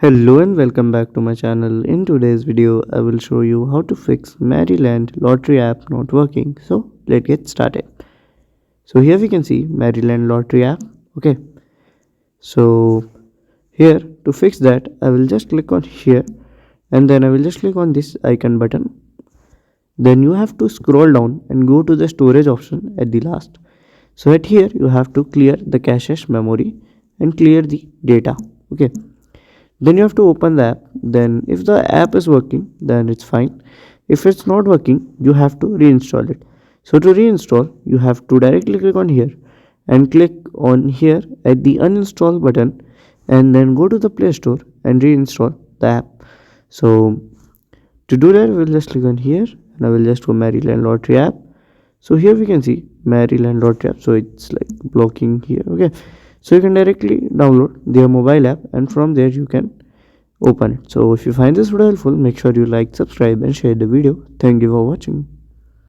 Hello and welcome back to my channel. In today's video, I will show you how to fix Maryland lottery app not working. So let's get started. So here we can see Maryland lottery app. Okay. So here to fix that, I will just click on here and then I will just click on this icon button. Then you have to scroll down and go to the storage option at the last. So at here you have to clear the cache memory and clear the data. Okay. Then you have to open the app. Then if the app is working, then it's fine. If it's not working, you have to reinstall it. So to reinstall, you have to directly click on here and click on here at the uninstall button and then go to the Play Store and reinstall the app. So to do that, we'll just click on here and I will just go Maryland lottery app. So here we can see Maryland lottery app. So it's like blocking here. Okay. So you can directly download their mobile app and from there you can open it. So if you find this video helpful, make sure you like, subscribe and share the video. Thank you for watching.